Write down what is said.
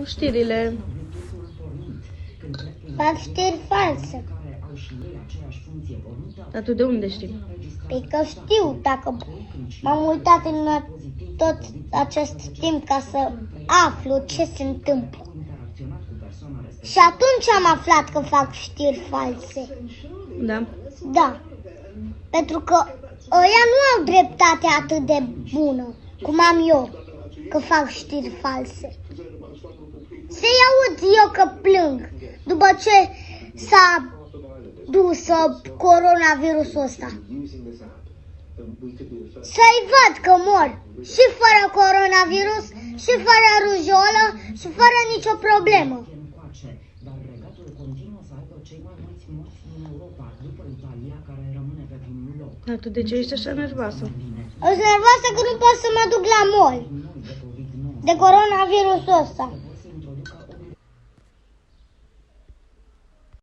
știrile. Fac știri false. Dar tu de unde știi? Păi că știu, dacă m-am uitat în tot acest timp ca să aflu ce se întâmplă. Și atunci am aflat că fac știri false. Da. Da. Pentru că ăia nu au dreptate atât de bună, cum am eu, că fac știri false. Să-i aud eu că plâng după ce s-a dus coronavirusul ăsta. Să-i văd că mor și fără coronavirus, și fără rujolă, și fără nicio problemă. Dar tu de ce ești așa nervoasă? Sunt nervoasă că nu pot să mă duc la mall de coronavirusul ăsta.